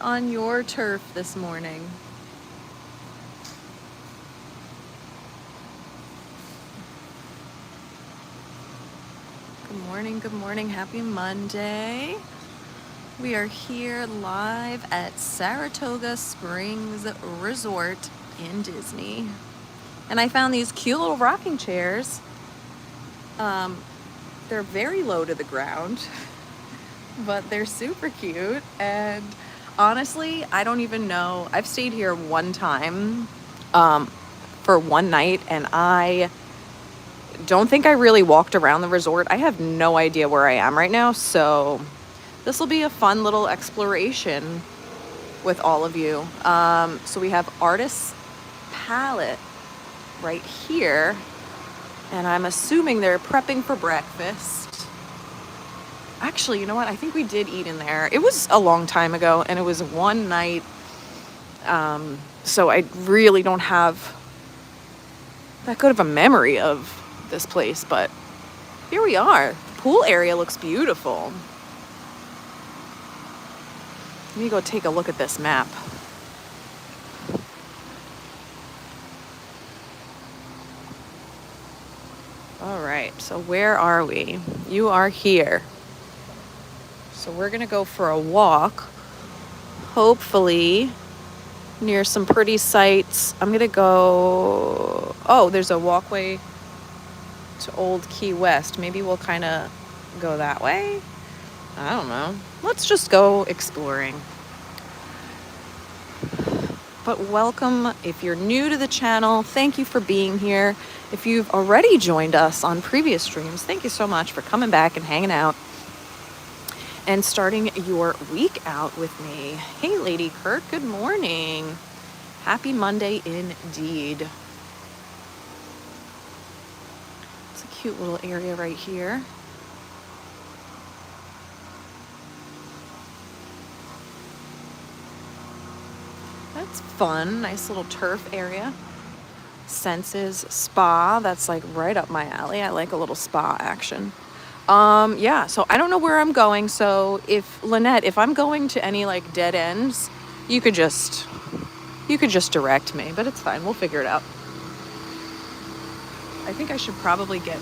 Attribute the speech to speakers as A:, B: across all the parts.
A: On your turf this morning? Good morning, happy Monday. We are here live at Saratoga Springs Resort in Disney. And I found these cute little rocking chairs. They're very low to the ground, but they're super cute. And honestly, I don't even know. I've stayed here one time for one night, and I don't think I really walked around the resort. I have no idea where I am right now, so this will be a fun little exploration with all of you. So we have Artist's Palette right here, and I'm assuming they're prepping for breakfast. Actually, you know what? I think we did eat in there. It was a long time ago, and it was one night, so I really don't have that good of a memory of this place, but here we are. The pool area looks beautiful. Let me go take a look at this map. All right, so where are we? You are here. So we're gonna go for a walk, hopefully near some pretty sights. I'm gonna go, there's a walkway to Old Key West. Maybe we'll kind of go that way. I don't know. Let's just go exploring. But welcome. If you're new to the channel, thank you for being here. If you've already joined us on previous streams, thank you so much for coming back and hanging out and starting your week out with me. Hey, Lady Kurt, good morning. Happy Monday indeed. It's a cute little area right here. That's fun. Nice little turf area. Senses Spa. That's like right up my alley. I like a little spa action. Yeah, so I don't know where I'm going. So if Lynette, if I'm going to any like dead ends, you could just direct me, but it's fine. We'll figure it out. I think I should probably get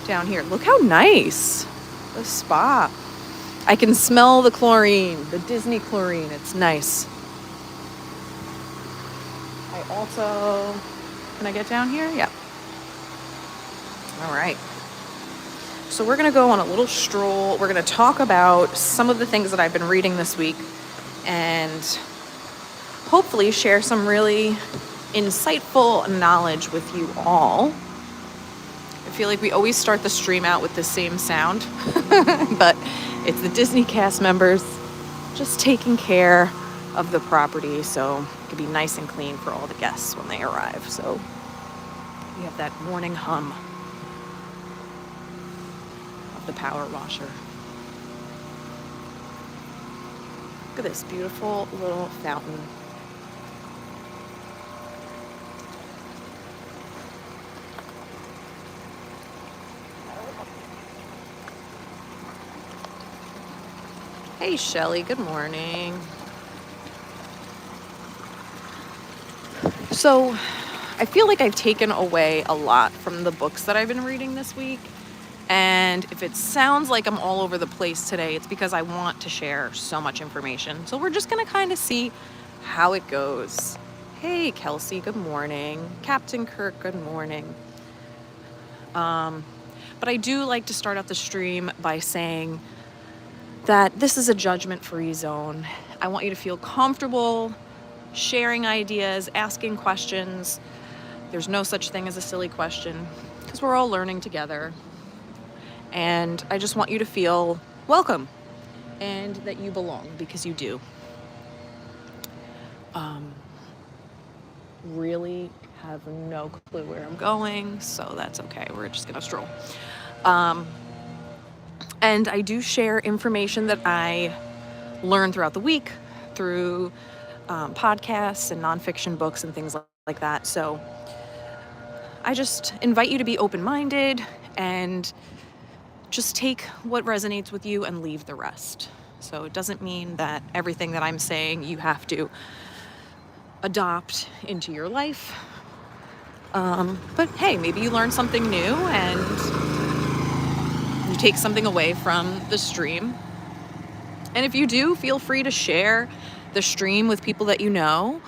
A: down here. Look how nice. The spa. I can smell the chlorine, the Disney chlorine. It's nice. I also, can I get down here? Yeah. All right. So we're going to go on a little stroll. We're going to talk about some of the things that I've been reading this week and hopefully share some really insightful knowledge with you all. I feel like we always start the stream out with the same sound, but it's the Disney cast members just taking care of the property so it can be nice and clean for all the guests when they arrive. So we have that morning hum of the power washer. Look at this beautiful little fountain. Hey Shelly, good morning. So I feel like I've taken away a lot from the books that I've been reading this week. And if it sounds like I'm all over the place today, it's because I want to share so much information. So we're just going to kind of see how it goes. Hey, Kelsey, good morning. Captain Kirk, good morning. But I do like to start out the stream by saying that this is a judgment-free zone. I want you to feel comfortable sharing ideas, asking questions. There's no such thing as a silly question because we're all learning together. And I just want you to feel welcome and that you belong because you do. Really have no clue where I'm going, so that's okay. We're just gonna stroll. And I do share information that I learn throughout the week through podcasts and nonfiction books and things like that. So I just invite you to be open-minded and just take what resonates with you and leave the rest. So it doesn't mean that everything that I'm saying you have to adopt into your life. But hey, maybe you learn something new and you take something away from the stream. And if you do, feel free to share the stream with people that you know.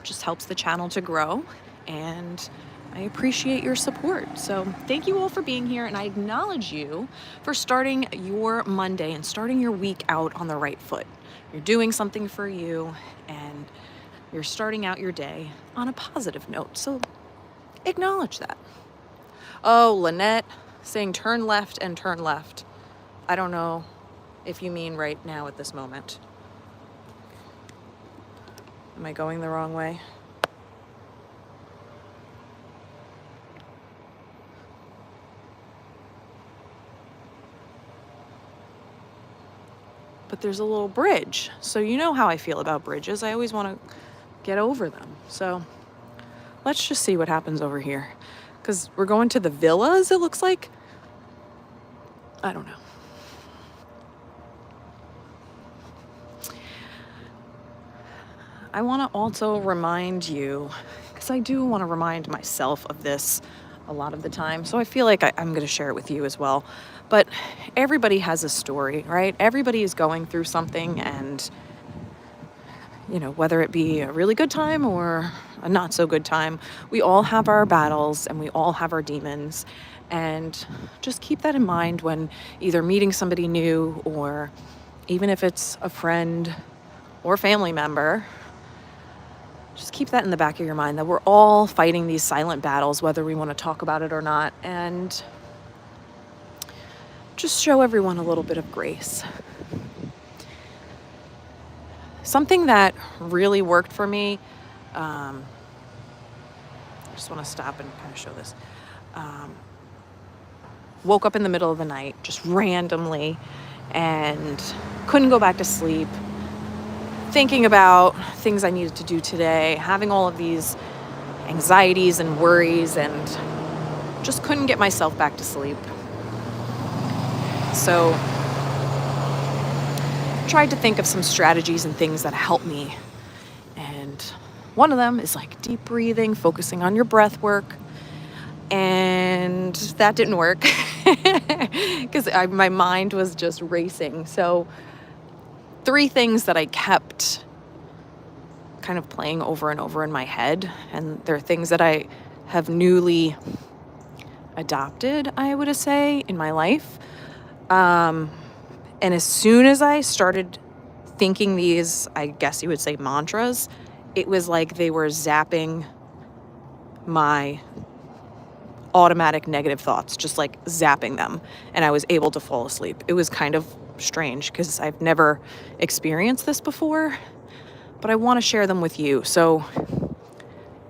A: Just helps the channel to grow. And I appreciate your support. So thank you all for being here. And I acknowledge you for starting your Monday and starting your week out on the right foot. You're doing something for you and you're starting out your day on a positive note. So acknowledge that. Oh, Lynette saying turn left and turn left. I don't know if you mean right now at this moment. Am I going the wrong way? But there's a little bridge. So you know how I feel about bridges. I always want to get over them. So let's just see what happens over here. Because we're going to the villas, it looks like. I don't know. I want to also remind you, because I do want to remind myself of this a lot of the time. So I feel like I'm going to share it with you as well. But everybody has a story, right? Everybody is going through something, and you know, whether it be a really good time or a not so good time, we all have our battles and we all have our demons. And just keep that in mind when either meeting somebody new, or even if it's a friend or family member. Just keep that in the back of your mind, that we're all fighting these silent battles, whether we want to talk about it or not. And just show everyone a little bit of grace. Something that really worked for me, I just want to stop and kind of show this. Woke up in the middle of the night, just randomly, and couldn't go back to sleep. Thinking about things I needed to do today, having all of these anxieties and worries, and just couldn't get myself back to sleep. So tried to think of some strategies and things that help me. And one of them is like deep breathing, focusing on your breath work. And that didn't work because my mind was just racing. So 3 things that I kept kind of playing over and over in my head, and they're things that I have newly adopted, I would say, in my life. And as soon as I started thinking these, I guess you would say mantras, it was like they were zapping my automatic negative thoughts, just like zapping them, and I was able to fall asleep. It was kind of strange because I've never experienced this before, but I want to share them with you. So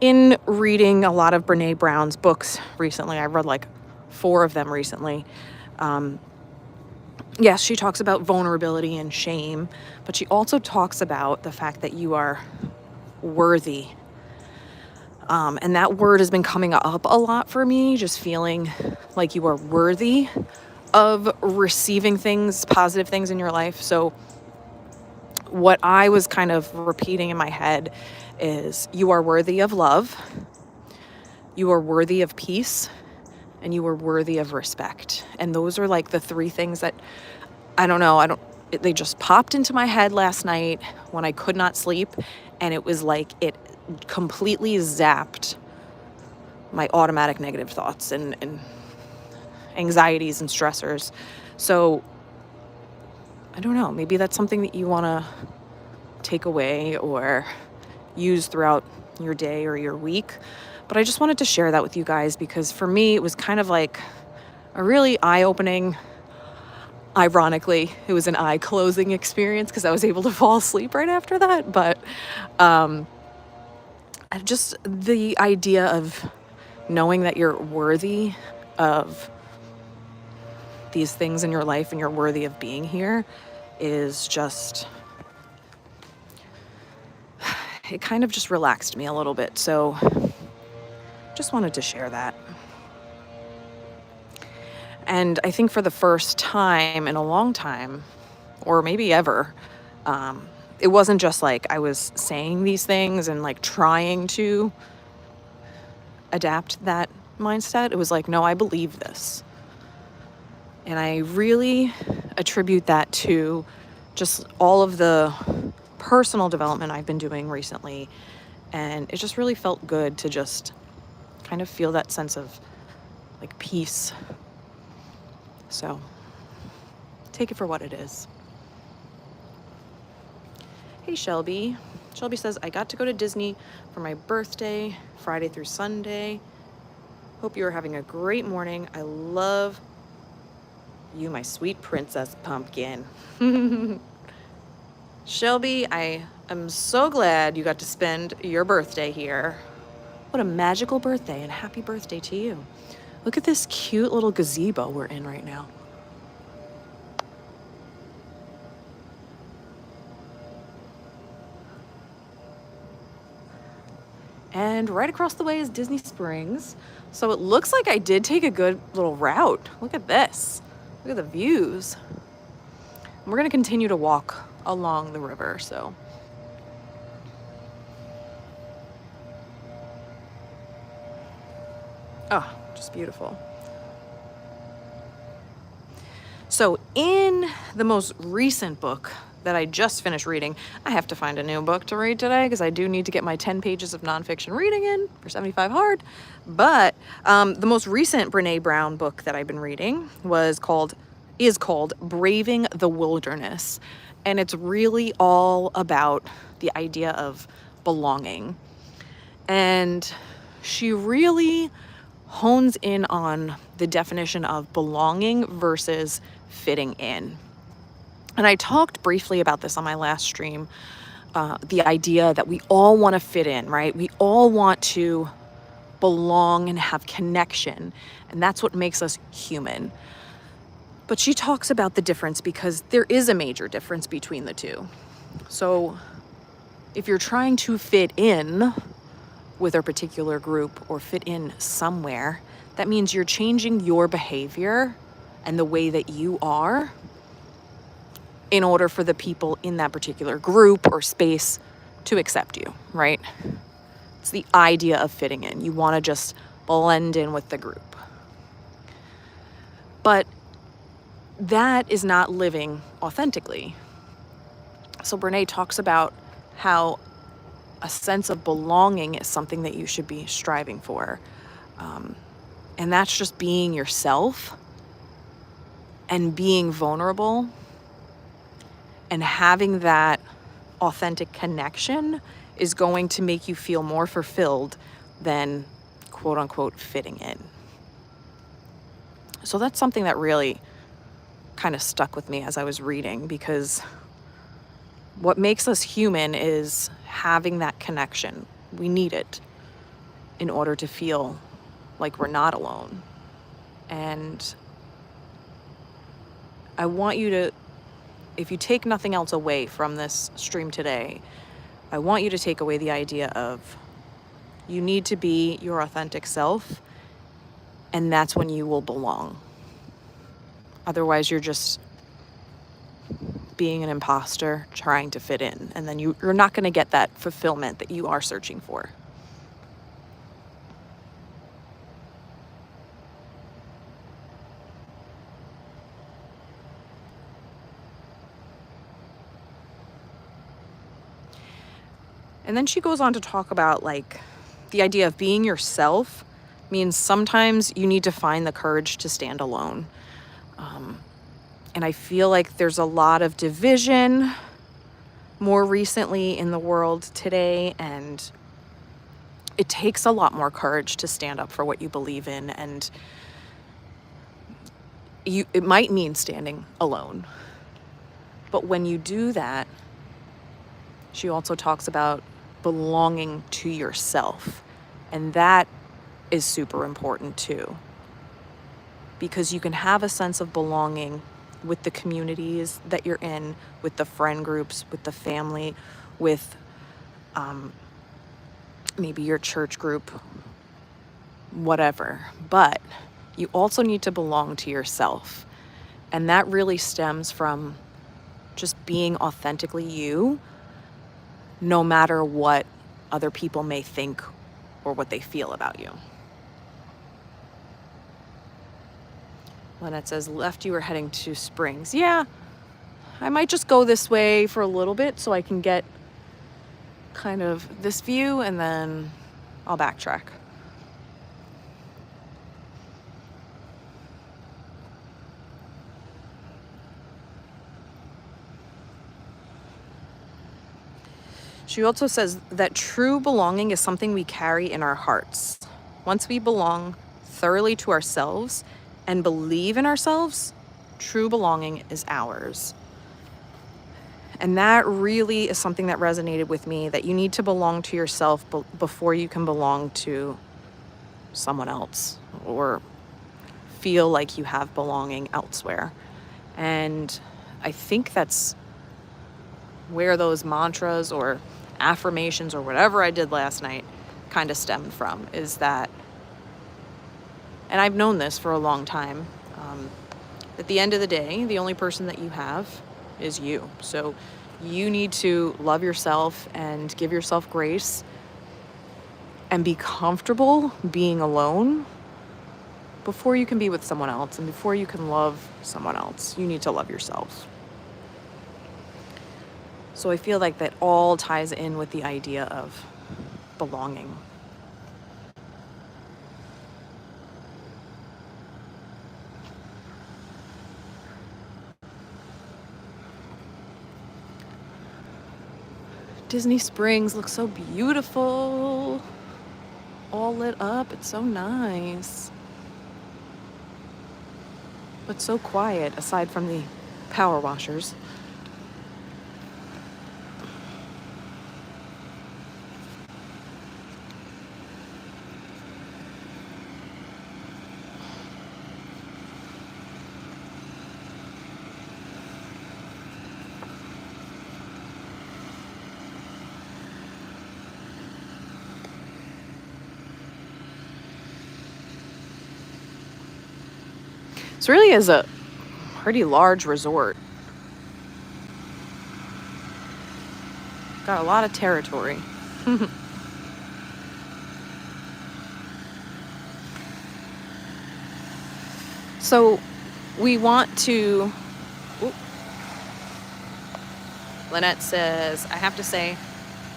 A: in reading a lot of Brene Brown's books recently, I read like 4 of them recently. Yes, she talks about vulnerability and shame, but she also talks about the fact that you are worthy. And that word has been coming up a lot for me, just feeling like you are worthy of receiving things, positive things in your life. So what I was kind of repeating in my head is you are worthy of love, you are worthy of peace, and you are worthy of respect. And those are like the 3 things that, I don't know, they just popped into my head last night when I could not sleep. And it was like it completely zapped my automatic negative thoughts and anxieties and stressors. So I don't know, maybe that's something that you want to take away or use throughout your day or your week. But I just wanted to share that with you guys because for me, it was kind of like a really eye-opening, ironically, it was an eye-closing experience because I was able to fall asleep right after that. But just the idea of knowing that you're worthy of these things in your life and you're worthy of being here is just, it kind of just relaxed me a little bit. So just wanted to share that. And I think for the first time in a long time, or maybe ever. It wasn't just like I was saying these things and like trying to adapt that mindset. It was like, no, I believe this. And I really attribute that to just all of the personal development I've been doing recently. And it just really felt good to just kind of feel that sense of like peace. So take it for what it is. Hey, Shelby. Shelby says, I got to go to Disney for my birthday, Friday through Sunday. Hope you are having a great morning. I love you, my sweet princess pumpkin. Shelby, I am so glad you got to spend your birthday here. What a magical birthday, and happy birthday to you. Look at this cute little gazebo we're in right now. And right across the way is Disney Springs. So it looks like I did take a good little route. Look at this. Look at the views. And we're going to continue to walk along the river, so. Oh, just beautiful. So in the most recent book that I just finished reading, I have to find a new book to read today because I do need to get my 10 pages of nonfiction reading in for 75 hard. But the most recent Brene Brown book that I've been reading is called Braving the Wilderness. And it's really all about the idea of belonging. And she really hones in on the definition of belonging versus fitting in. And I talked briefly about this on my last stream, the idea that we all want to fit in, right? We all want to belong and have connection, and that's what makes us human. But she talks about the difference because there is a major difference between the two. So if you're trying to fit in with a particular group or fit in somewhere, that means you're changing your behavior and the way that you are in order for the people in that particular group or space to accept you, right? It's the idea of fitting in. You want to just blend in with the group. But that is not living authentically. So Brene talks about how a sense of belonging is something that you should be striving for. And that's just being yourself and being vulnerable and having that authentic connection is going to make you feel more fulfilled than quote unquote fitting in. So that's something that really kind of stuck with me as I was reading, because what makes us human is having that connection. We need it in order to feel like we're not alone. And I want you to, if you take nothing else away from this stream today, I want you to take away the idea of you need to be your authentic self, and that's when you will belong. Otherwise, you're just being an imposter trying to fit in, and then you're not going to get that fulfillment that you are searching for. And then she goes on to talk about like the idea of being yourself means sometimes you need to find the courage to stand alone. And I feel like there's a lot of division more recently in the world today, and it takes a lot more courage to stand up for what you believe in, and it might mean standing alone. But when you do that, she also talks about belonging to yourself, and that is super important too, because you can have a sense of belonging with the communities that you're in, with the friend groups, with the family, with maybe your church group, whatever. But you also need to belong to yourself. And that really stems from just being authentically you, no matter what other people may think or what they feel about you. Lynette says, left, you were heading to Springs. Yeah, I might just go this way for a little bit so I can get kind of this view, and then I'll backtrack. She also says that true belonging is something we carry in our hearts. Once we belong thoroughly to ourselves and believe in ourselves, true belonging is ours. And that really is something that resonated with me, that you need to belong to yourself before you can belong to someone else or feel like you have belonging elsewhere. And I think that's where those mantras or affirmations or whatever I did last night kind of stemmed from, is that, and I've known this for a long time, at the end of the day, the only person that you have is you. So you need to love yourself and give yourself grace and be comfortable being alone before you can be with someone else, and before you can love someone else, you need to love yourself. So I feel like that all ties in with the idea of belonging. Disney Springs looks so beautiful, all lit up. It's so nice, but so quiet aside from the power washers. This really is a pretty large resort. Got a lot of territory. So we want to... Lynette says, I have to say,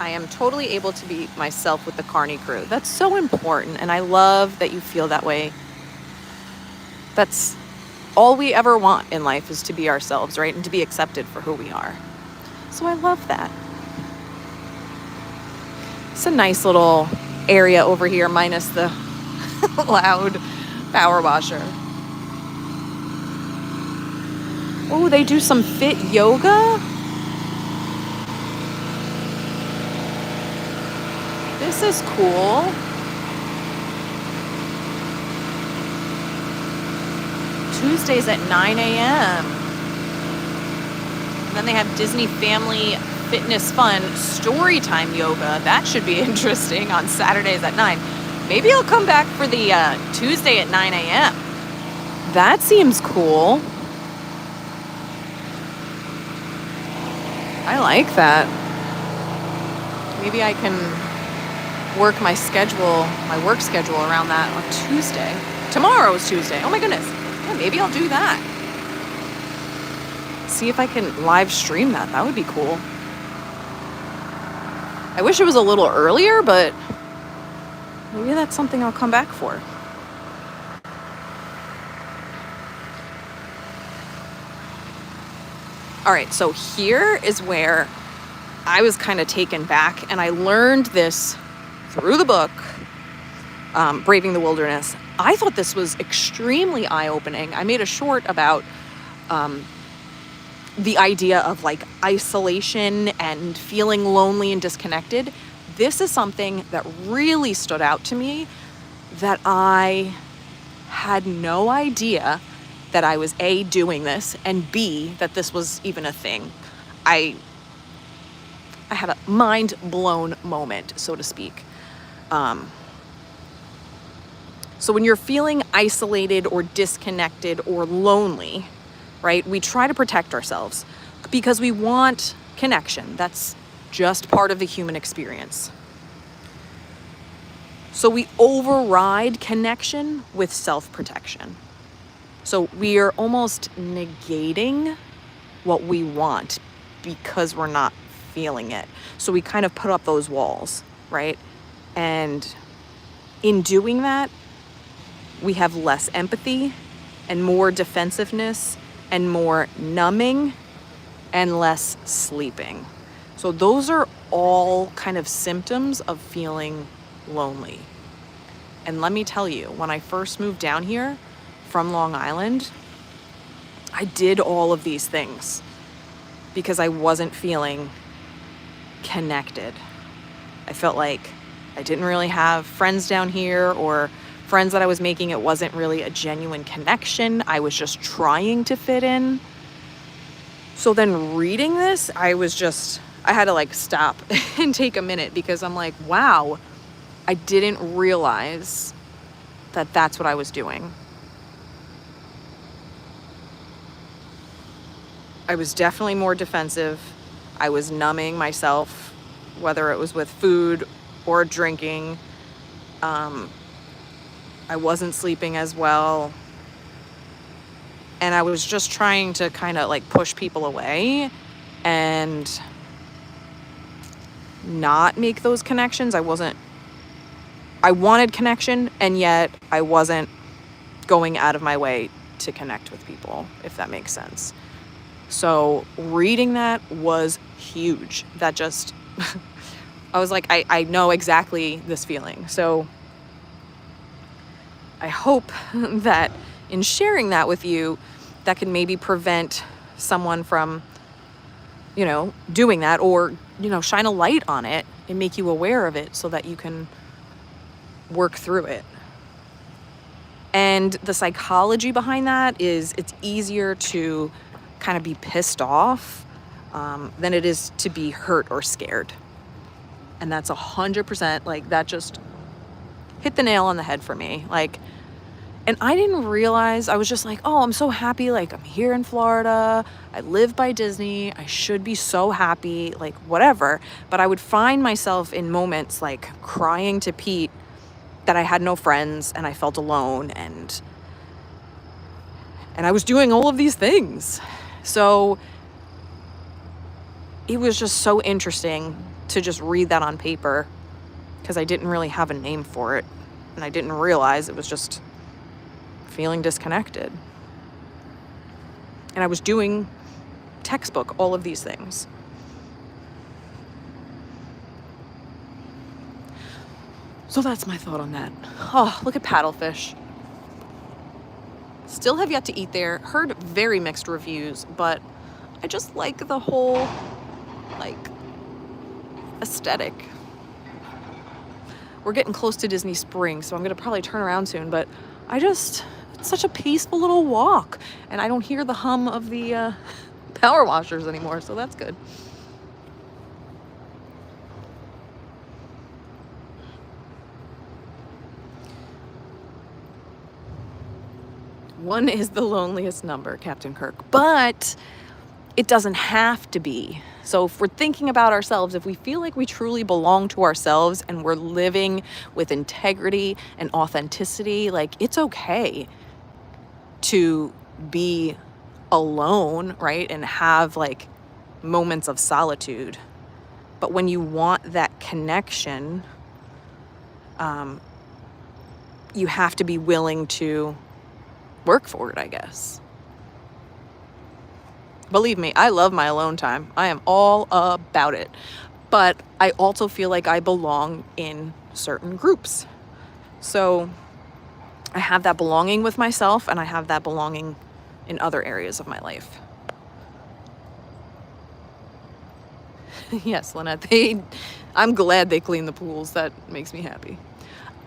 A: I am totally able to be myself with the Carney crew. That's so important, and I love that you feel that way. That's all we ever want in life, is to be ourselves, right? And to be accepted for who we are. So I love that. It's a nice little area over here, minus the loud power washer. Oh, they do some fit yoga? This is cool. Tuesdays at 9 a.m. And then they have Disney Family Fitness Fun Storytime Yoga. That should be interesting on Saturdays at 9. Maybe I'll come back for the Tuesday at 9 a.m. That seems cool. I like that. Maybe I can work my work schedule around that on Tuesday. Tomorrow is Tuesday. Oh my goodness. Yeah, maybe I'll do that. See if I can live stream that. That would be cool. I wish it was a little earlier, but maybe that's something I'll come back for. All right, so here is where I was kind of taken back, and I learned this through the book, Braving the Wilderness. I thought this was extremely eye-opening. I made a short about the idea of like isolation and feeling lonely and disconnected. This is something that really stood out to me, that I had no idea that I was A, doing this, and B, that this was even a thing. I had a mind-blown moment, so to speak. So when you're feeling isolated or disconnected or lonely, right, we try to protect ourselves. because we want connection. That's just part of the human experience. So we override connection with self-protection. So we are almost negating what we want because we're not feeling it. So we kind of put up those walls, right? And in doing that, we have less empathy and more defensiveness and more numbing and less sleeping. So those are all kind of symptoms of feeling lonely. And let me tell you, when I first moved down here from Long Island, I did all of these things because I wasn't feeling connected. I felt like I didn't really have friends down here, or friends that I was making, it wasn't really a genuine connection. I was just trying to fit in. So then reading this, I had to like stop and take a minute, because I'm like, wow, I didn't realize that that's what I was doing. I was definitely more defensive. I was numbing myself, whether it was with food or drinking. I wasn't sleeping as well. And I was just trying to kind of like push people away and not make those connections. I wanted connection, and yet I wasn't going out of my way to connect with people, if that makes sense. So reading that was huge. That just, I was like, I know exactly this feeling. So I hope that in sharing that with you, that can maybe prevent someone from, doing that, or, shine a light on it and make you aware of it so that you can work through it. And the psychology behind that is it's easier to kind of be pissed off than it is to be hurt or scared. And that's 100%, like, that just hit the nail on the head for me. Like, and I didn't realize, I was just like, oh, I'm so happy. Like, I'm here in Florida. I live by Disney. I should be so happy, like, whatever. But I would find myself in moments like crying to Pete that I had no friends and I felt alone, and I was doing all of these things. So it was just so interesting to just read that on paper, because I didn't really have a name for it, and I didn't realize it was just feeling disconnected. And I was doing textbook all of these things. So that's my thought on that. Oh, look at paddlefish. Still have yet to eat there. Heard very mixed reviews, but I just like the whole, like, aesthetic. We're getting close to Disney Springs, so I'm going to probably turn around soon, but it's such a peaceful little walk, and I don't hear the hum of the power washers anymore, so that's good. One is the loneliest number, Captain Kirk, but it doesn't have to be. So if we're thinking about ourselves, if we feel like we truly belong to ourselves and we're living with integrity and authenticity, like, it's okay to be alone, right? And have like moments of solitude. But when you want that connection, you have to be willing to work for it, I guess. Believe me, I love my alone time. I am all about it. But I also feel like I belong in certain groups. So I have that belonging with myself, and I have that belonging in other areas of my life. Yes, Lynette, I'm glad they clean the pools. That makes me happy.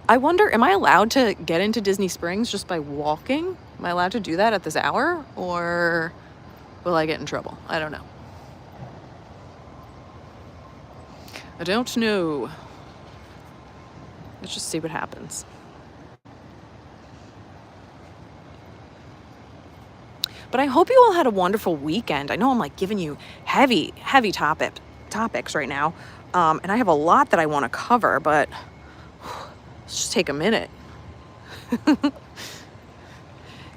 A: I wonder, am I allowed to get into Disney Springs just by walking? Am I allowed to do that at this hour? Or will I get in trouble? I don't know. I don't know. Let's just see what happens. But I hope you all had a wonderful weekend. I know I'm like giving you heavy topics right now. And I have a lot that I want to cover, but let's just take a minute.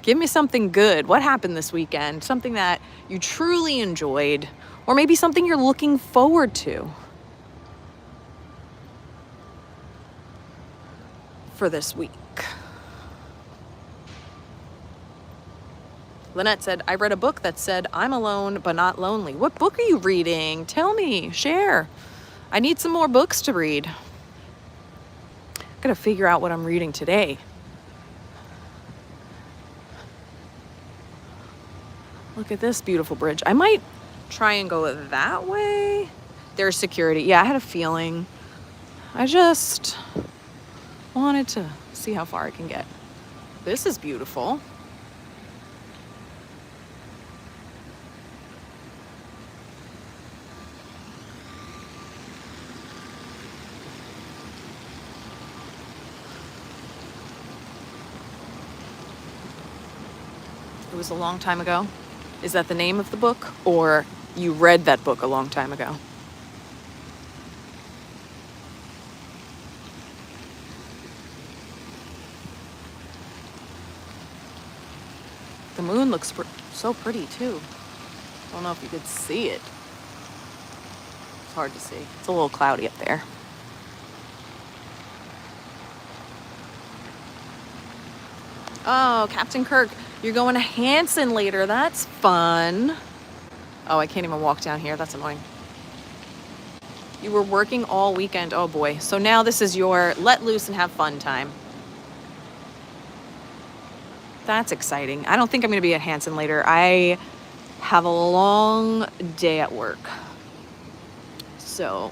A: Give me something good. What happened this weekend? Something that you truly enjoyed, or maybe something you're looking forward to for this week. Lynette said, I read a book that said, I'm alone but not lonely. What book are you reading? Tell me, share. I need some more books to read. I gotta figure out what I'm reading today. Look at this beautiful bridge. I might try and go that way. There's security. Yeah, I had a feeling. I just wanted to see how far I can get. This is beautiful. It was a long time ago. Is that the name of the book? Or you read that book a long time ago? The moon looks so pretty too. I don't know if you could see it. It's hard to see. It's a little cloudy up there. Oh, Captain Kirk, you're going to Hanson later. That's fun. Oh, I can't even walk down here. That's annoying. You were working all weekend. Oh boy. So now this is your let loose and have fun time. That's exciting. I don't think I'm going to be at Hanson later. I have a long day at work. So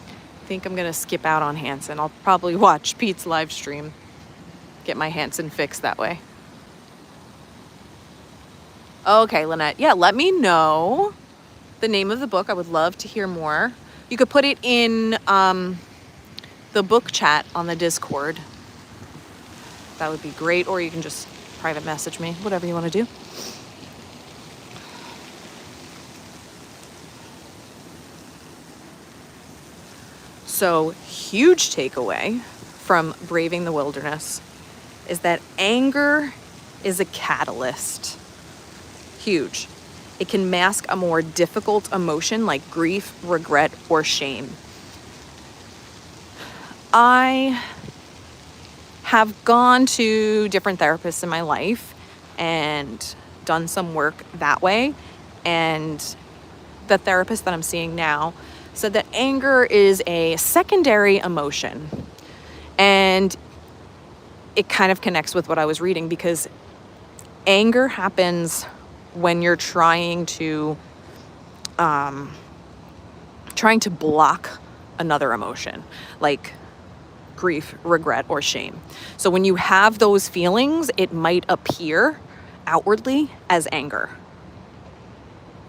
A: I think I'm going to skip out on Hanson. I'll probably watch Pete's live stream. Get my Hanson fix that way. Okay, Lynette. Yeah, let me know the name of the book. I would love to hear more. You could put it in the book chat on the Discord. That would be great. Or you can just private message me, whatever you want to do. So, huge takeaway from Braving the Wilderness is that anger is a catalyst. Huge. It can mask a more difficult emotion like grief, regret, or shame. I have gone to different therapists in my life and done some work that way. And the therapist that I'm seeing now said that anger is a secondary emotion. And it kind of connects with what I was reading, because anger happens when you're trying to block another emotion, like grief, regret, or shame. So when you have those feelings, it might appear outwardly as anger.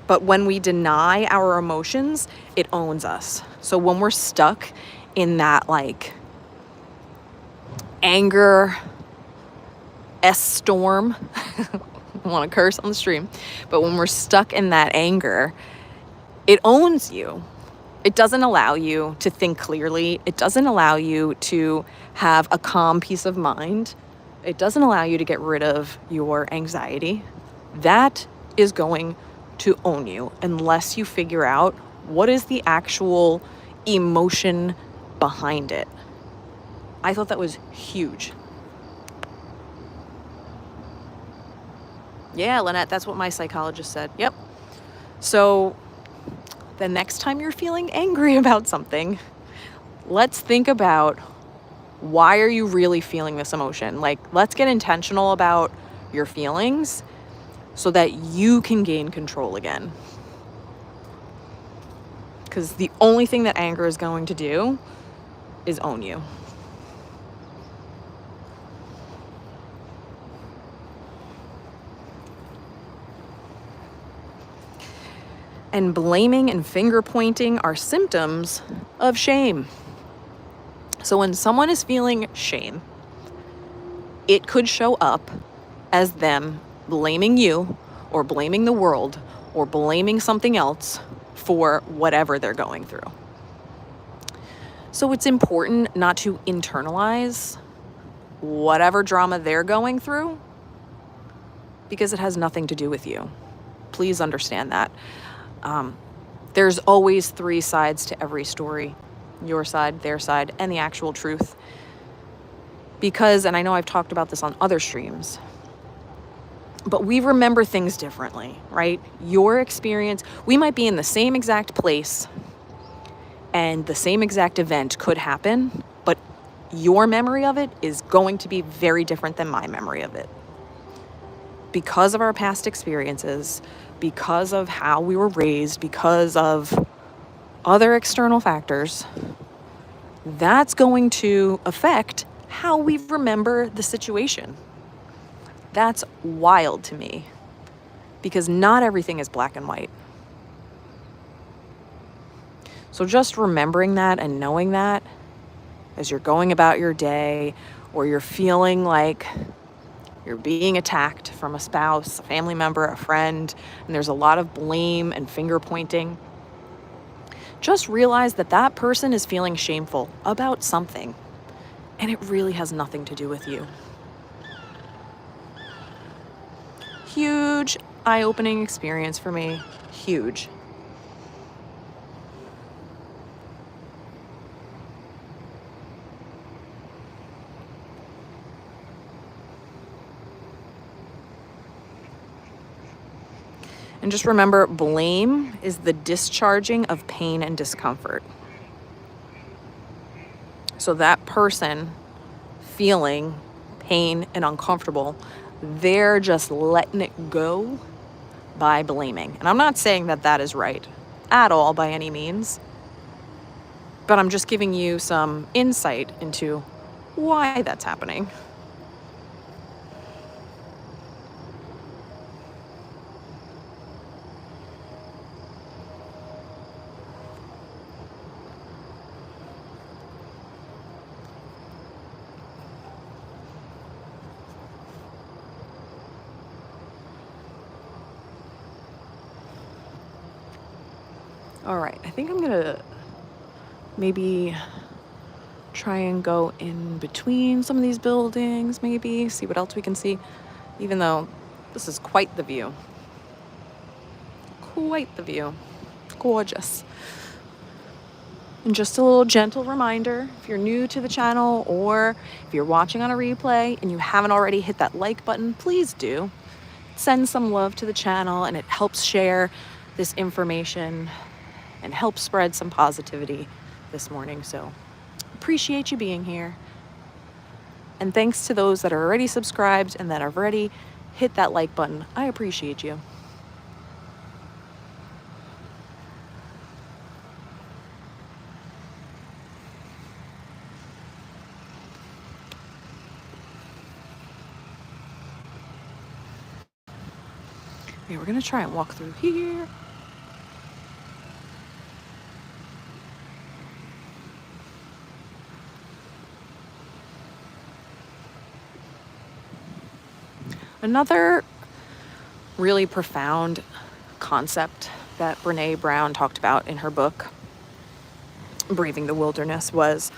A: But when we deny our emotions, it owns us. So when we're stuck in that like anger storm, I want to curse on the stream, but when we're stuck in that anger, it owns you. It doesn't allow you to think clearly. It doesn't allow you to have a calm peace of mind. It doesn't allow you to get rid of your anxiety. That is going to own you unless you figure out what is the actual emotion behind it. I thought that was huge. Yeah, Lynette, that's what my psychologist said. Yep. So the next time you're feeling angry about something, let's think about, why are you really feeling this emotion? Like, let's get intentional about your feelings so that you can gain control again. Because the only thing that anger is going to do is own you. And blaming and finger pointing are symptoms of shame. So when someone is feeling shame, it could show up as them blaming you or blaming the world or blaming something else for whatever they're going through. So it's important not to internalize whatever drama they're going through because it has nothing to do with you. Please understand that. There's always 3 sides to every story: your side, their side, and the actual truth. Because, and I know I've talked about this on other streams, but we remember things differently, right? Your experience, we might be in the same exact place and the same exact event could happen, but your memory of it is going to be very different than my memory of it. Because of our past experiences, because of how we were raised, because of other external factors, that's going to affect how we remember the situation. That's wild to me, because not everything is black and white. So just remembering that and knowing that as you're going about your day, or you're feeling like you're being attacked from a spouse, a family member, a friend, and there's a lot of blame and finger pointing, just realize that that person is feeling shameful about something, and it really has nothing to do with you. Huge eye-opening experience for me. Huge. And just remember, blame is the discharging of pain and discomfort. So that person feeling pain and uncomfortable, they're just letting it go by blaming. And I'm not saying that that is right at all by any means, but I'm just giving you some insight into why that's happening. All right, I think I'm gonna maybe try and go in between some of these buildings, maybe see what else we can see, even though this is quite the view. Quite the view. Gorgeous. And just a little gentle reminder, if you're new to the channel or if you're watching on a replay and you haven't already hit that like button, please do. Send some love to the channel, and it helps share this information and help spread some positivity this morning. So appreciate you being here. And thanks to those that are already subscribed and that have already hit that like button. I appreciate you. Okay, we're gonna try and walk through here. Another really profound concept that Brene Brown talked about in her book, Braving the Wilderness, was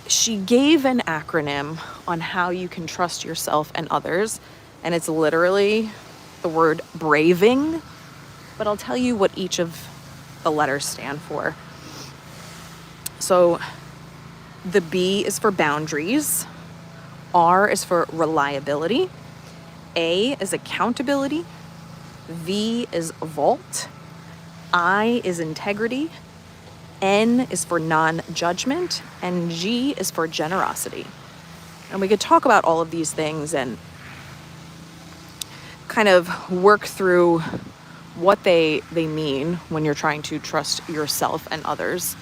A: she gave an acronym on how you can trust yourself and others, and it's literally the word braving, but I'll tell you what each of the letters stand for. So the B is for boundaries, R is for reliability, A is accountability, V is vault, I is integrity, N is for non-judgment, and G is for generosity. And we could talk about all of these things and kind of work through what they mean when you're trying to trust yourself and others.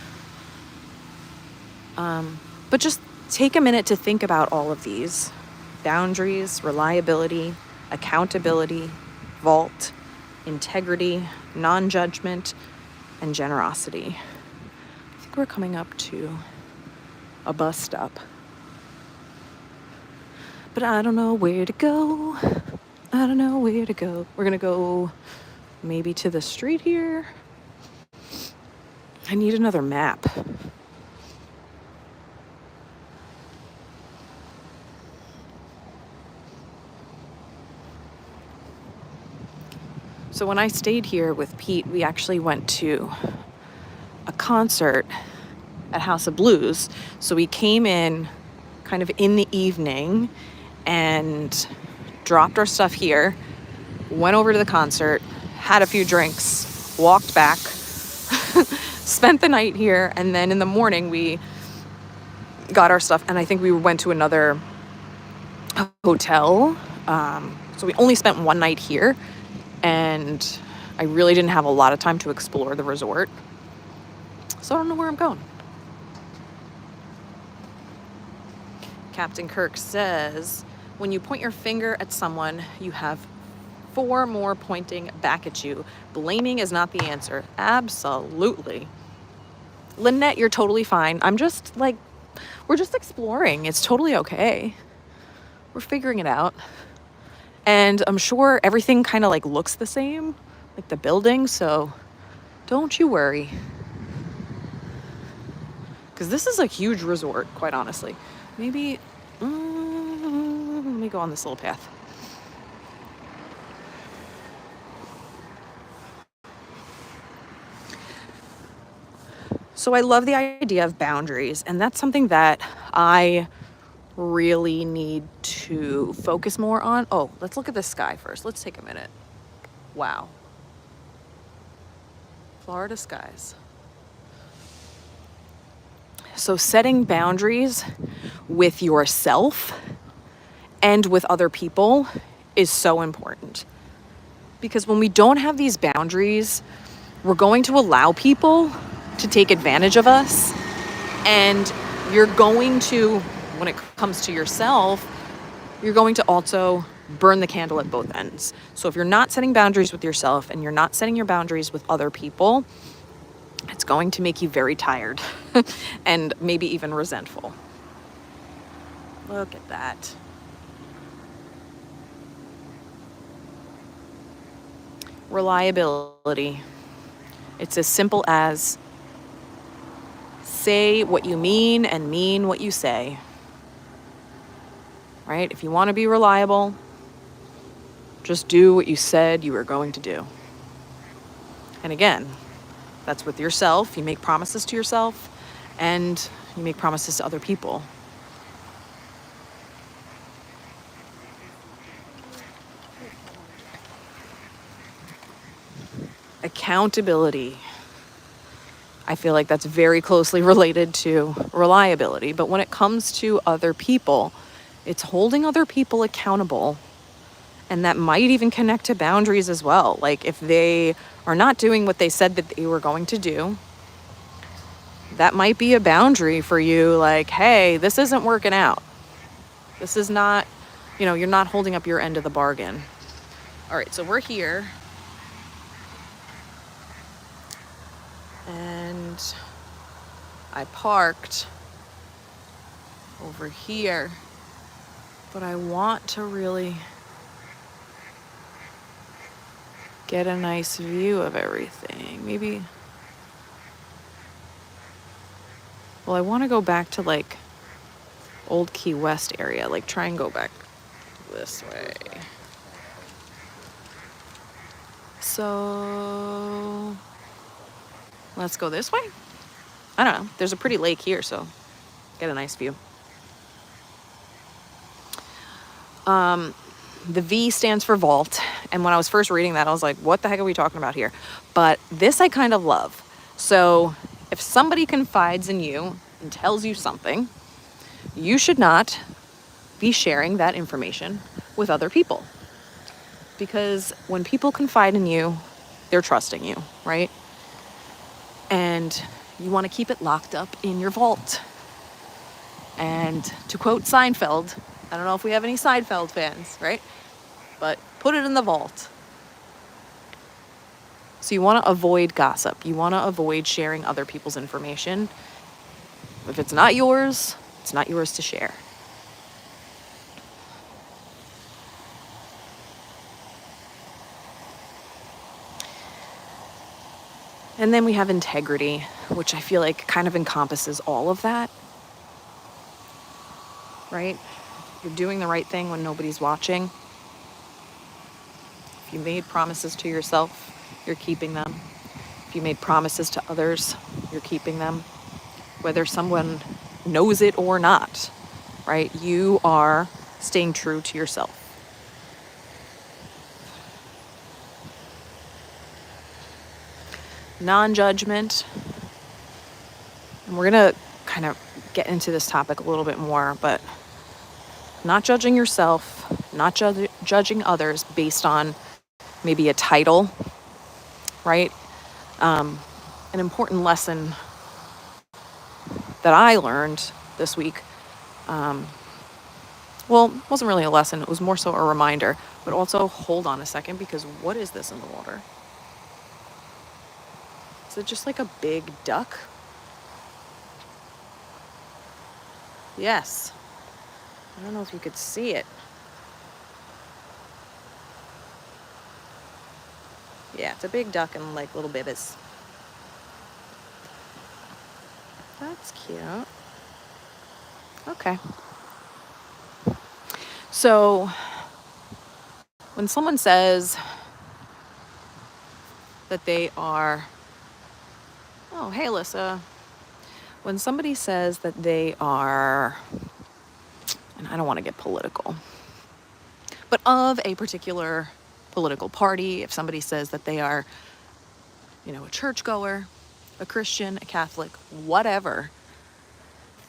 A: But just take a minute to think about all of these: boundaries, reliability, accountability, vault, integrity, non-judgment, and generosity. I think we're coming up to a bus stop. but I don't know where to go. I don't know where to go. We're gonna go maybe to the street here. I need another map. So when I stayed here with Pete, we actually went to a concert at House of Blues. So we came in kind of in the evening and dropped our stuff here, went over to the concert, had a few drinks, walked back, spent the night here, and then in the morning we got our stuff, and I think we went to another hotel. So we only spent one night here, and I really didn't have a lot of time to explore the resort. So I don't know where I'm going. Captain Kirk says, when you point your finger at someone, you have 4 more pointing back at you. Blaming is not the answer. Absolutely. Lynette, you're totally fine. I'm just like, we're just exploring. It's totally okay. We're figuring it out. And I'm sure everything kind of like looks the same, like the building, so don't you worry. Because this is a huge resort, quite honestly. Maybe, let me go on this little path. So I love the idea of boundaries, and that's something that I really need to focus more on. Oh, let's look at the sky first. Let's take a minute. Wow. Florida skies. So setting boundaries with yourself and with other people is so important. Because when we don't have these boundaries, we're going to allow people to take advantage of us. And you're going to, when it comes to yourself, you're going to also burn the candle at both ends. So if you're not setting boundaries with yourself and you're not setting your boundaries with other people, it's going to make you very tired and maybe even resentful. Look at that. Reliability. It's as simple as say what you mean and mean what you say. Right? If you want to be reliable, just do what you said you were going to do. And again, that's with yourself. You make promises to yourself and you make promises to other people. Accountability. I feel like that's very closely related to reliability. But when it comes to other people, it's holding other people accountable. And that might even connect to boundaries as well. Like if they are not doing what they said that they were going to do, that might be a boundary for you. Like, hey, this isn't working out. This is not, you're not holding up your end of the bargain. All right, so we're here. And I parked over here. But I want to really get a nice view of everything. Maybe, well, I want to go back to like Old Key West area, like try and go back this way. So let's go this way. I don't know. There's a pretty lake here, so get a nice view. The V stands for vault. And when I was first reading that, I was like, what the heck are we talking about here? But this I kind of love. So if somebody confides in you and tells you something, you should not be sharing that information with other people. Because when people confide in you, they're trusting you, right? And you want to keep it locked up in your vault. And to quote Seinfeld, I don't know if we have any Seinfeld fans, right? But put it in the vault. So you want to avoid gossip. You want to avoid sharing other people's information. If it's not yours, it's not yours to share. And then we have integrity, which I feel like kind of encompasses all of that, right? You're doing the right thing when nobody's watching. If you made promises to yourself, you're keeping them. If you made promises to others, you're keeping them. Whether someone knows it or not, right? You are staying true to yourself. Non-judgment. And we're going to kind of get into this topic a little bit more, but not judging yourself, not judging others based on maybe a title, right? An important lesson that I learned this week, well, it wasn't really a lesson, it was more so a reminder, but also hold on a second, because what is this in the water? Is it just like a big duck? Yes. I don't know if you could see it. Yeah, it's a big duck and like little babies. That's cute. Okay. So when someone says that they are, oh, hey, Alyssa. When somebody says that they are, and I don't want to get political, but of a particular political party, if somebody says that they are, a churchgoer, a Christian, a Catholic, whatever,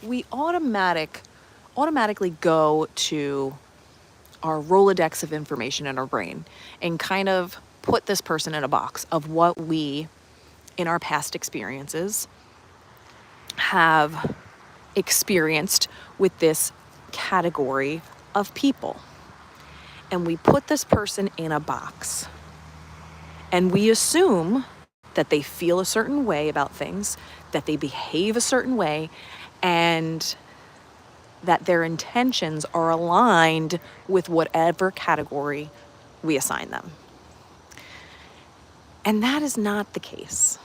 A: we automatically go to our Rolodex of information in our brain and kind of put this person in a box of what we, in our past experiences, have experienced with this category of people. And we put this person in a box. And we assume that they feel a certain way about things, that they behave a certain way, and that their intentions are aligned with whatever category we assign them. And that is not the case,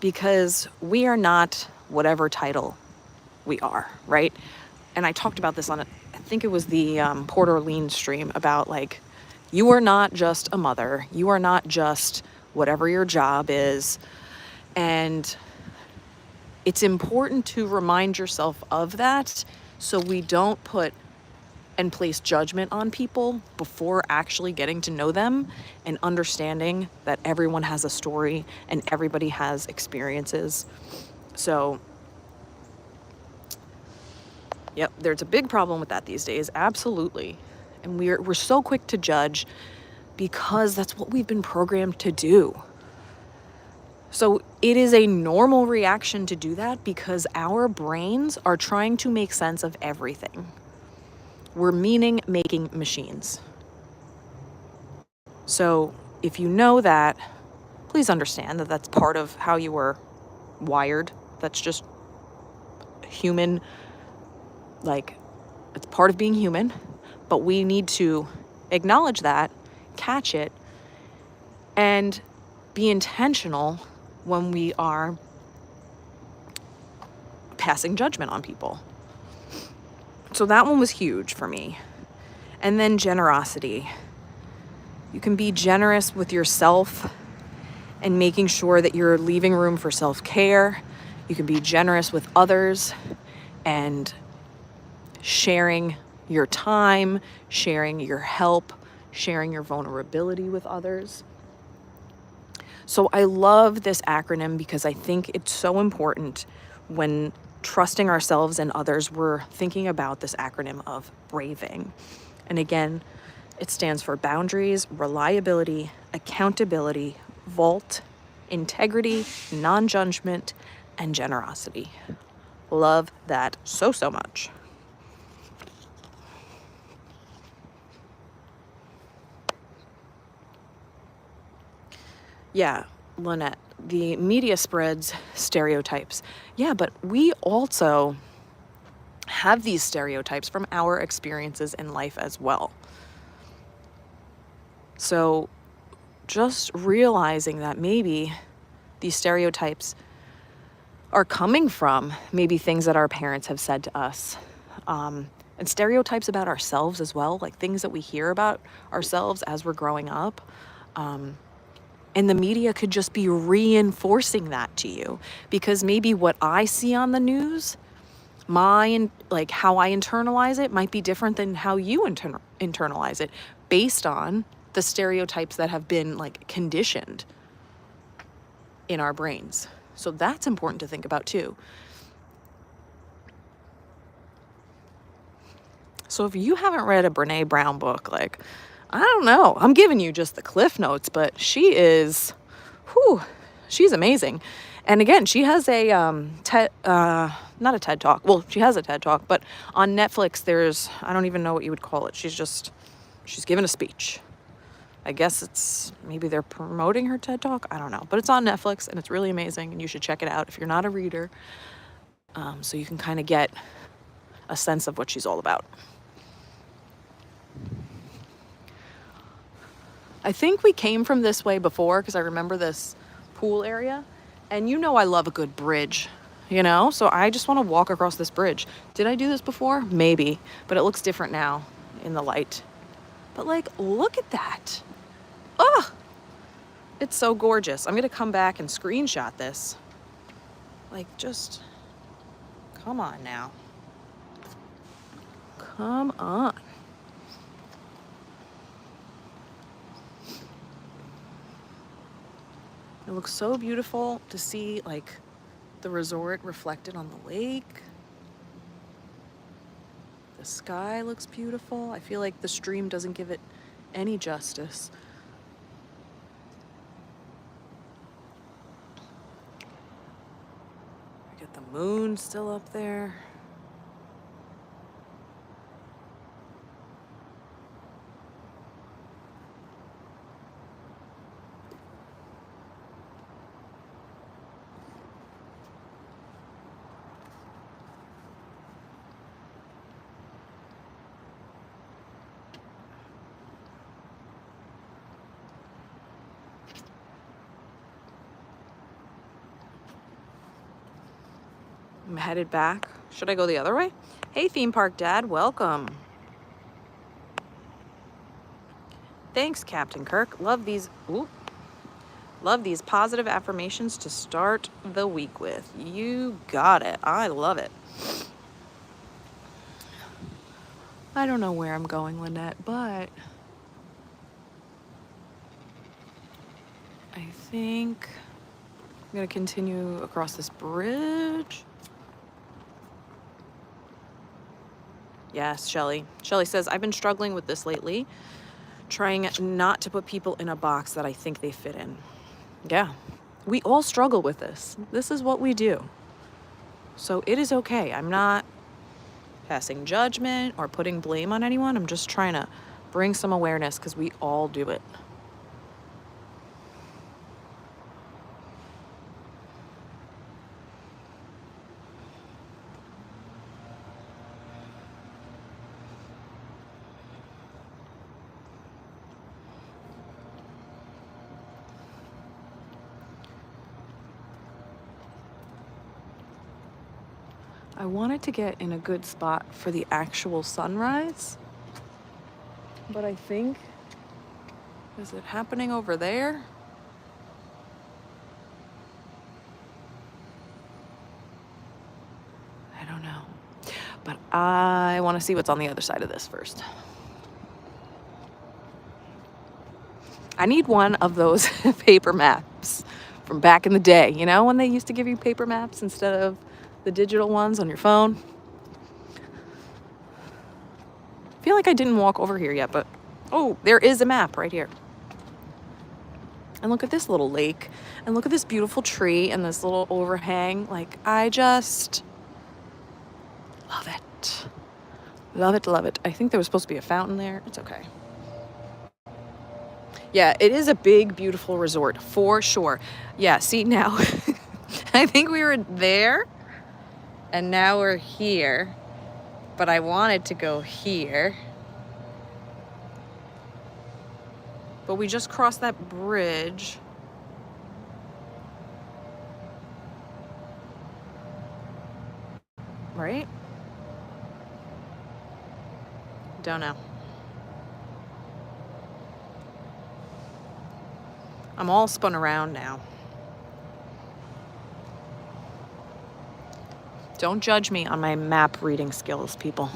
A: because we are not whatever title we are, right? And I talked about this on, I think it was the Port Orleans stream, about like, you are not just a mother. You are not just whatever your job is. And it's important to remind yourself of that, so we don't put and place judgment on people before actually getting to know them and understanding that everyone has a story and everybody has experiences. So, yep, there's a big problem with that these days, absolutely. And we're so quick to judge because that's what we've been programmed to do. So it is a normal reaction to do that because our brains are trying to make sense of everything. We're meaning-making machines. So if you know that, please understand that that's part of how you were wired. That's just human, like, it's part of being human. But we need to acknowledge that, catch it, and be intentional when we are passing judgment on people. So that one was huge for me. And then generosity. You can be generous with yourself and making sure that you're leaving room for self-care. You can be generous with others and sharing your time, sharing your help, sharing your vulnerability with others. So I love this acronym because I think it's so important when trusting ourselves and others. We're thinking about this acronym of BRAVING. And again, it stands for boundaries, reliability, accountability, vault, integrity, non-judgment, and generosity. Love that so much. Yeah, Lynette, the media spreads stereotypes. Yeah, but we also have these stereotypes from our experiences in life as well. So just realizing that maybe these stereotypes are coming from maybe things that our parents have said to us. And stereotypes about ourselves as well, like things that we hear about ourselves as we're growing up. And the media could just be reinforcing that to you, because maybe what I see on the news, like how I internalize it might be different than how you internalize it, based on the stereotypes that have been like conditioned in our brains. So that's important to think about too. So if you haven't read a Brene Brown book, like, I don't know, I'm giving you just the cliff notes, but she's amazing. And again, she has a not a TED Talk. Well, she has a TED Talk, but on Netflix, I don't even know what you would call it. She's giving a speech. I guess maybe they're promoting her TED Talk. I don't know, but it's on Netflix and it's really amazing, and you should check it out if you're not a reader, so you can kind of get a sense of what she's all about. I think we came from this way before, because I remember this pool area, and I love a good bridge, so I just want to walk across this bridge. Did I do this before? Maybe, but it looks different now in the light. But like, look at that. Oh, it's so gorgeous. I'm going to come back and screenshot this. Like, just come on now. Come on. It looks so beautiful to see like the resort reflected on the lake. The sky looks beautiful. I feel like the stream doesn't give it any justice. We get the moon still up there. I'm headed back. Should I go the other way? Hey, theme park dad, welcome. Thanks, Captain Kirk. Love these positive affirmations to start the week with. You got it. I love it. I don't know where I'm going, Lynette, but I think I'm going to continue across this bridge. Yes, Shelly. Shelly says, I've been struggling with this lately, trying not to put people in a box that I think they fit in. Yeah, we all struggle with this. This is what we do. So it is okay. I'm not passing judgment or putting blame on anyone. I'm just trying to bring some awareness, because we all do it. I wanted to get in a good spot for the actual sunrise, but I think, is it happening over there? I don't know, but I want to see what's on the other side of this first. I need one of those paper maps from back in the day, when they used to give you paper maps instead of the digital ones on your phone. I feel like I didn't walk over here yet, but oh, there is a map right here. And look at this little lake, and look at this beautiful tree and this little overhang. Like, I just love it. Love it, love it. I think there was supposed to be a fountain there. It's okay. Yeah, it is a big, beautiful resort for sure. Yeah, see now, I think we were there. And now we're here, but I wanted to go here. But we just crossed that bridge. Right? Don't know. I'm all spun around now. Don't judge me on my map reading skills, people.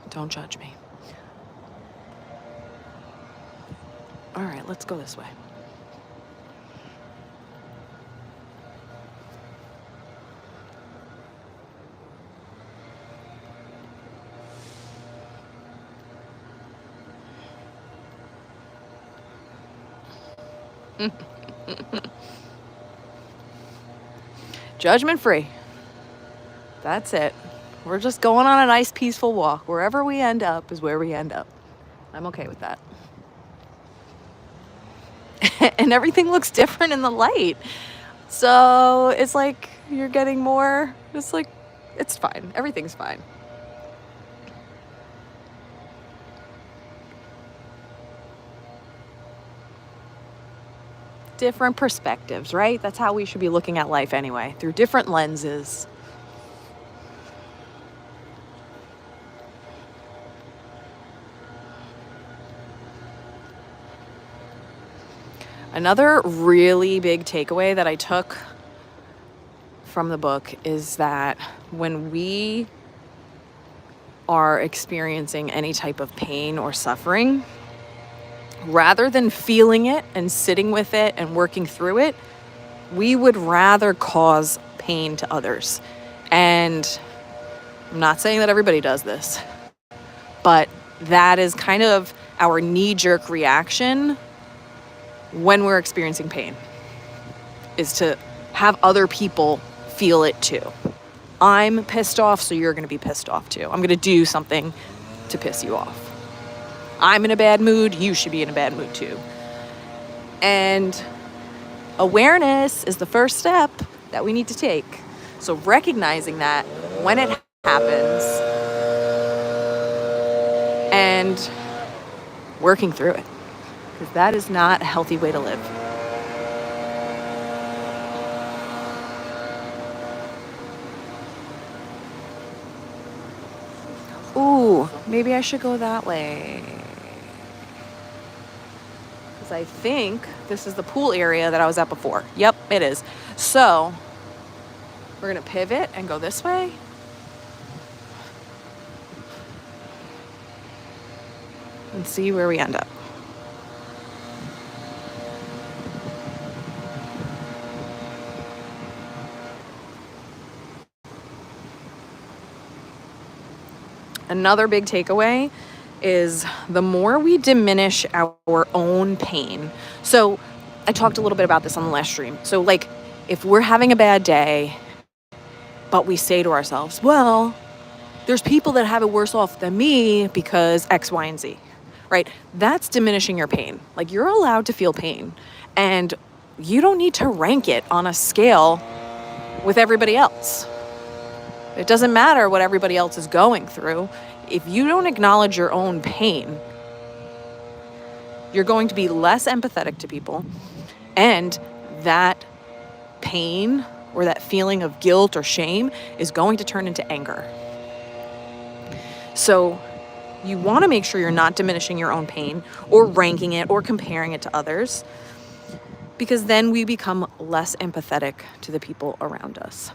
A: Don't judge me. All right, let's go this way. Judgment free. That's it. We're just going on a nice, peaceful walk. Wherever we end up is where we end up. I'm okay with that. And everything looks different in the light. So it's like you're getting more, it's like, it's fine. Everything's fine. Different perspectives, right? That's how we should be looking at life anyway, through different lenses. Another really big takeaway that I took from the book is that when we are experiencing any type of pain or suffering, rather than feeling it and sitting with it and working through it, we would rather cause pain to others. And I'm not saying that everybody does this, but that is kind of our knee-jerk reaction when we're experiencing pain, is to have other people feel it too. I'm pissed off, so you're going to be pissed off too. I'm going to do something to piss you off. I'm in a bad mood, you should be in a bad mood too. And awareness is the first step that we need to take. So recognizing that when it happens and working through it. Because that is not a healthy way to live. Ooh, maybe I should go that way. Because I think this is the pool area that I was at before. Yep, it is. So we're going to pivot and go this way. And see where we end up. Another big takeaway is the more we diminish our own pain. So I talked a little bit about this on the last stream. So like if we're having a bad day, but we say to ourselves, well, there's people that have it worse off than me because X, Y, and Z, right? That's diminishing your pain. Like you're allowed to feel pain and you don't need to rank it on a scale with everybody else. It doesn't matter what everybody else is going through. If you don't acknowledge your own pain, you're going to be less empathetic to people. And that pain or that feeling of guilt or shame is going to turn into anger. So you want to make sure you're not diminishing your own pain or ranking it or comparing it to others, because then we become less empathetic to the people around us.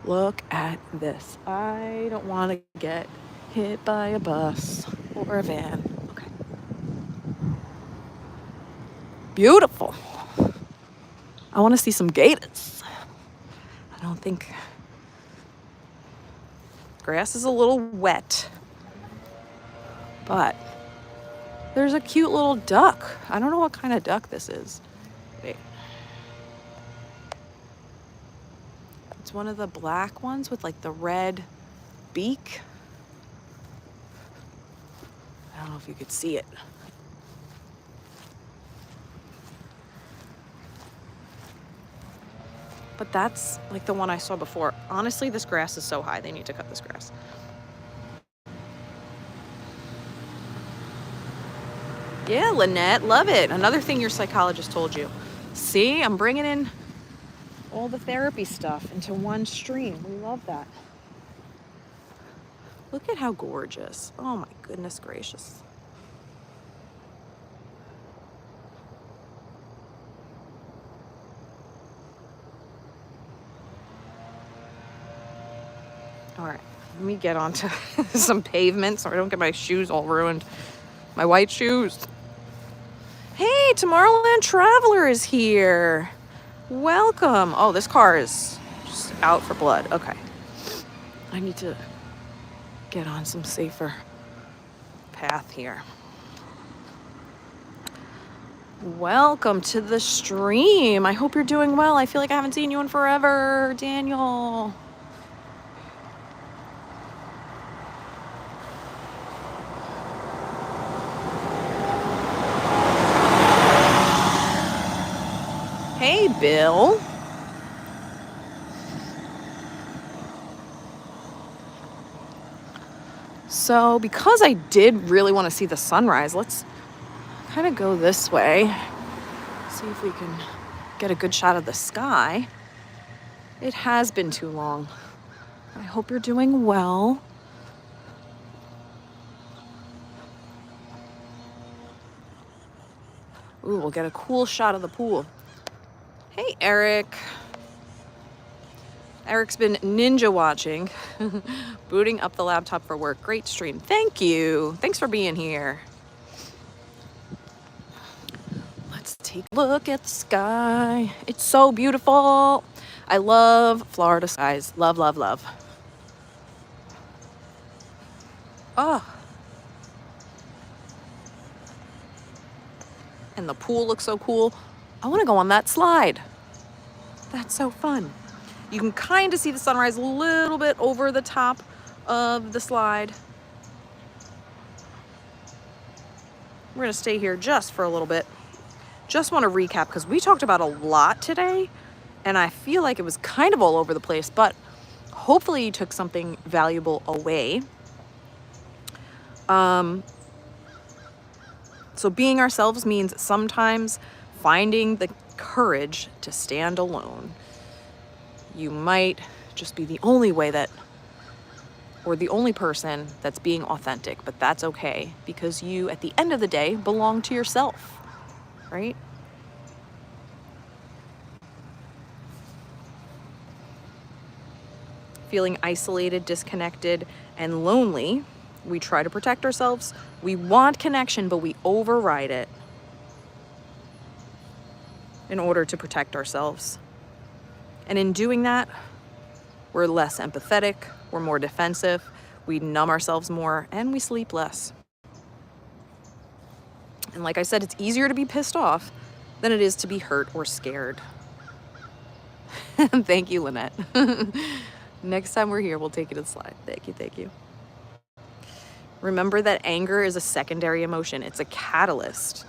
A: Look at this. I don't want to get hit by a bus or a van. Okay. Beautiful. I want to see some gators. I don't think... Grass is a little wet. But there's a cute little duck. I don't know what kind of duck this is. Wait. It's one of the black ones with like the red beak. I don't know if you could see it. But that's like the one I saw before. Honestly, this grass is so high. They need to cut this grass. Yeah, Lynette, love it. Another thing your psychologist told you. See, I'm bringing in all the therapy stuff into one stream. We love that. Look at how gorgeous. Oh my goodness gracious. All right, let me get onto some pavement so I don't get my shoes all ruined. My white shoes. Hey, Tomorrowland Traveler is here. Welcome. Oh, this car is just out for blood. Okay. I need to get on some safer path here. Welcome to the stream. I hope you're doing well. I feel like I haven't seen you in forever, Daniel. Hey, Bill. So, because I did really want to see the sunrise, let's kind of go this way. See if we can get a good shot of the sky. It has been too long. I hope you're doing well. Ooh, we'll get a cool shot of the pool. Hey, Eric. Eric's been ninja watching, booting up the laptop for work. Great stream. Thank you. Thanks for being here. Let's take a look at the sky. It's so beautiful. I love Florida skies. Love, love, love. Oh. And the pool looks so cool. I want to go on that slide. That's so fun. You can kind of see the sunrise a little bit over the top of the slide. We're going to stay here just for a little bit. Just want to recap because we talked about a lot today and I feel like it was kind of all over the place, but hopefully you took something valuable away. So being ourselves means sometimes finding the courage to stand alone. You might just be the only way that, or the only person that's being authentic, but that's okay because you, at the end of the day, belong to yourself, right? Feeling isolated, disconnected, and lonely, we try to protect ourselves. We want connection, but we override it in order to protect ourselves. And in doing that, we're less empathetic, we're more defensive, we numb ourselves more, and we sleep less. And like I said, it's easier to be pissed off than it is to be hurt or scared. Thank you, Lynette. Next time we're here, we'll take it in slide. Thank you, thank you. Remember that anger is a secondary emotion. It's a catalyst.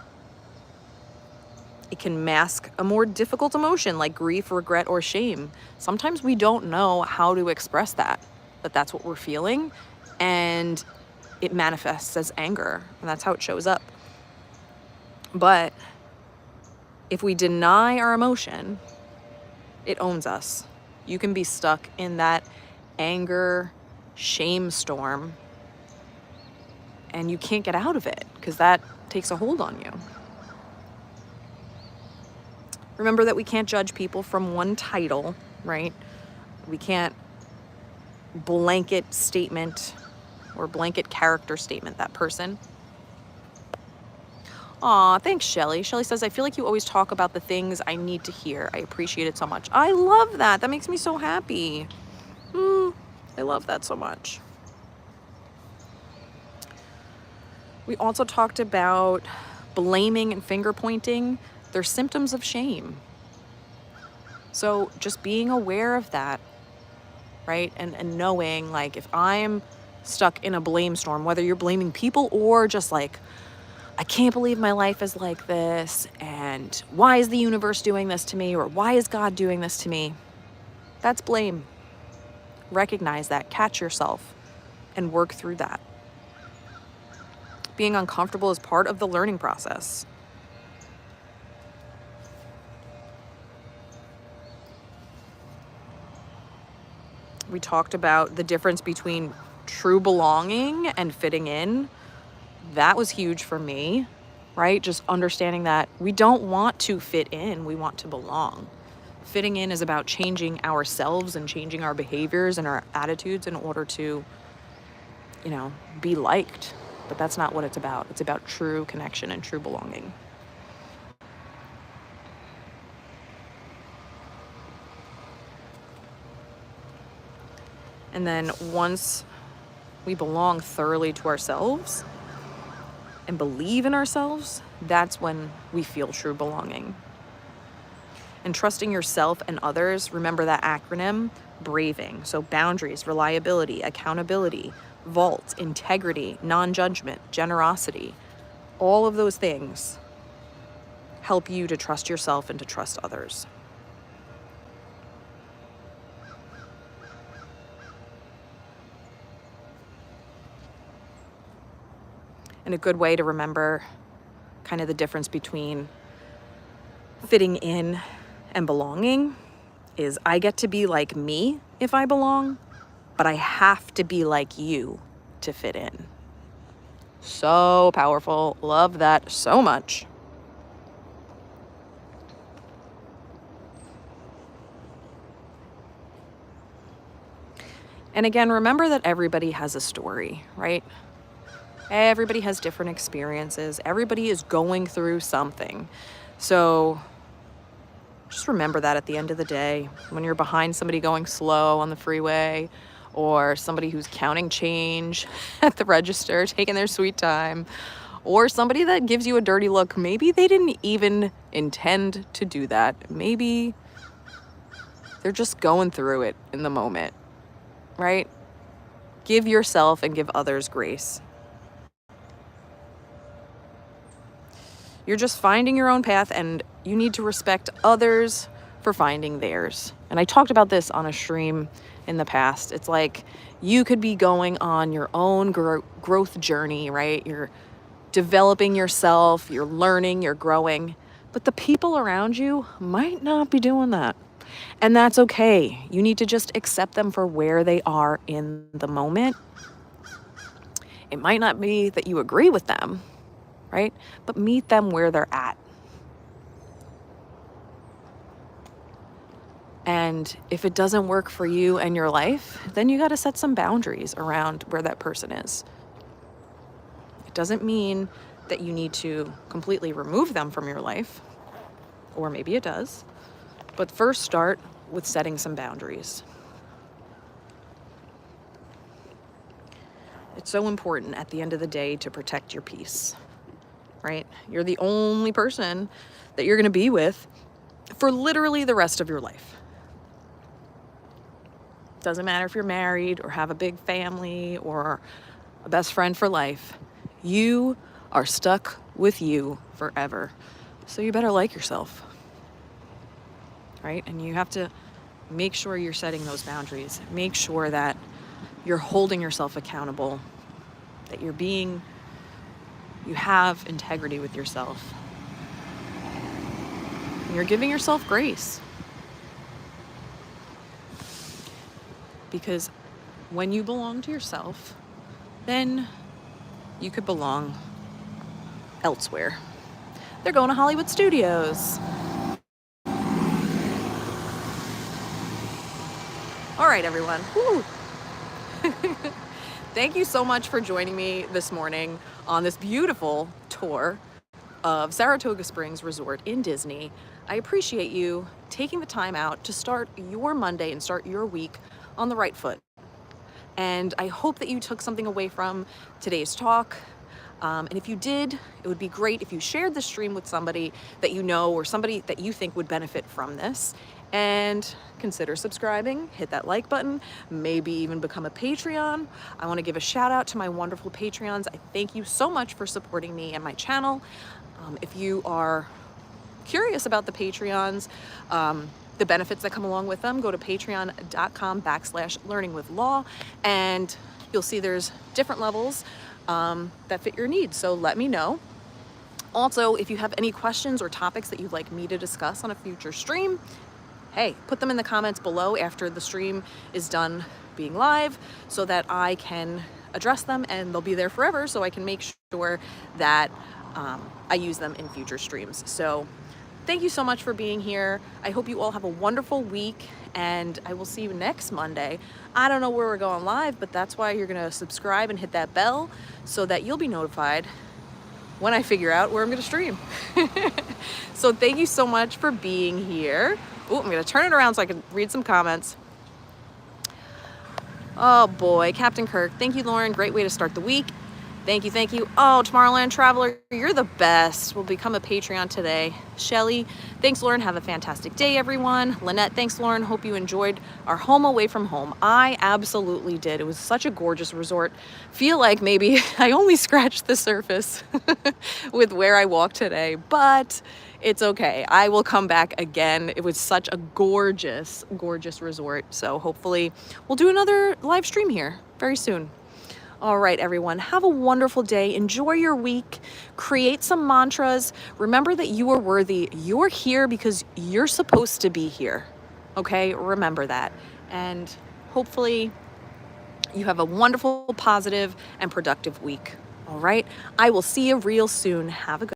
A: It can mask a more difficult emotion like grief, regret, or shame. Sometimes we don't know how to express that, but that's what we're feeling, and it manifests as anger, and that's how it shows up. But if we deny our emotion, it owns us. You can be stuck in that anger, shame storm, and you can't get out of it because that takes a hold on you. Remember that we can't judge people from one title, right? We can't blanket statement or blanket character statement that person. Aw, thanks, Shelly. Shelly says, I feel like you always talk about the things I need to hear. I appreciate it so much. I love that. That makes me so happy. I love that so much. We also talked about blaming and finger pointing. They're symptoms of shame. So just being aware of that, right? And knowing, like, if I'm stuck in a blame storm, whether you're blaming people or just like, I can't believe my life is like this, and why is the universe doing this to me, or why is God doing this to me? That's blame. Recognize that, catch yourself, and work through that. Being uncomfortable is part of the learning process. We talked about the difference between true belonging and fitting in. That was huge for me, right? Just understanding that we don't want to fit in, we want to belong. Fitting in is about changing ourselves and changing our behaviors and our attitudes in order to, be liked. But that's not what it's about. It's about true connection and true belonging. And then once we belong thoroughly to ourselves and believe in ourselves, that's when we feel true belonging. And trusting yourself and others, remember that acronym, BRAVING. So boundaries, reliability, accountability, vault, integrity, non-judgment, generosity. All of those things help you to trust yourself and to trust others. And a good way to remember kind of the difference between fitting in and belonging is I get to be like me if I belong, but I have to be like you to fit in. So powerful. Love that so much. And again, remember that everybody has a story, right? Everybody has different experiences. Everybody is going through something. So just remember that at the end of the day, when you're behind somebody going slow on the freeway, or somebody who's counting change at the register, taking their sweet time, or somebody that gives you a dirty look, maybe they didn't even intend to do that. Maybe they're just going through it in the moment, right? Give yourself and give others grace. You're just finding your own path, and you need to respect others for finding theirs. And I talked about this on a stream in the past. It's like you could be going on your own growth journey, right? You're developing yourself, you're learning, you're growing, but the people around you might not be doing that. And that's okay. You need to just accept them for where they are in the moment. It might not be that you agree with them, right? But meet them where they're at. And if it doesn't work for you and your life, then you got to set some boundaries around where that person is. It doesn't mean that you need to completely remove them from your life, or maybe it does. But first start with setting some boundaries. It's so important at the end of the day to protect your peace, right? You're the only person that you're going to be with for literally the rest of your life. Doesn't matter if you're married or have a big family or a best friend for life. You are stuck with you forever. So you better like yourself, right? And you have to make sure you're setting those boundaries. Make sure that you're holding yourself accountable, that you have integrity with yourself. And you're giving yourself grace. Because when you belong to yourself, then you could belong elsewhere. They're going to Hollywood Studios. All right, everyone. Woo. Thank you so much for joining me this morning on this beautiful tour of Saratoga Springs Resort in Disney. I appreciate you taking the time out to start your Monday and start your week on the right foot. And I hope that you took something away from today's talk. And if you did, it would be great if you shared the stream with somebody that you know or somebody that you think would benefit from this. And consider subscribing, hit that like button, maybe even become a Patreon. I want to give a shout out to my wonderful Patreons. I thank you so much for supporting me and my channel. If you are curious about the Patreons, the benefits that come along with them, go to patreon.com/learningwithlaw, and you'll see there's different levels that fit your needs. So let me know. Also, if you have any questions or topics that you'd like me to discuss on a future stream, hey, put them in the comments below after the stream is done being live so that I can address them, and they'll be there forever so I can make sure that I use them in future streams. So thank you so much for being here. I hope you all have a wonderful week, and I will see you next Monday. I don't know where we're going live, but that's why you're gonna subscribe and hit that bell so that you'll be notified when I figure out where I'm gonna stream. So thank you so much for being here. Oh, I'm gonna turn it around so I can read some comments. Oh boy, Captain Kirk. Thank you, Lauren. Great way to start the week. Thank you, thank you. Oh, Tomorrowland Traveler, you're the best. We'll become a Patreon today. Shelly, thanks, Lauren. Have a fantastic day, everyone. Lynette, thanks, Lauren. Hope you enjoyed our home away from home. I absolutely did. It was such a gorgeous resort. Feel like maybe I only scratched the surface with where I walked today, but it's okay. I will come back again. It was such a gorgeous, gorgeous resort. So hopefully we'll do another live stream here very soon. All right, everyone, have a wonderful day. Enjoy your week. Create some mantras. Remember that you are worthy. You're here because you're supposed to be here. Okay, remember that. And hopefully you have a wonderful, positive, and productive week. All right, I will see you real soon. Have a good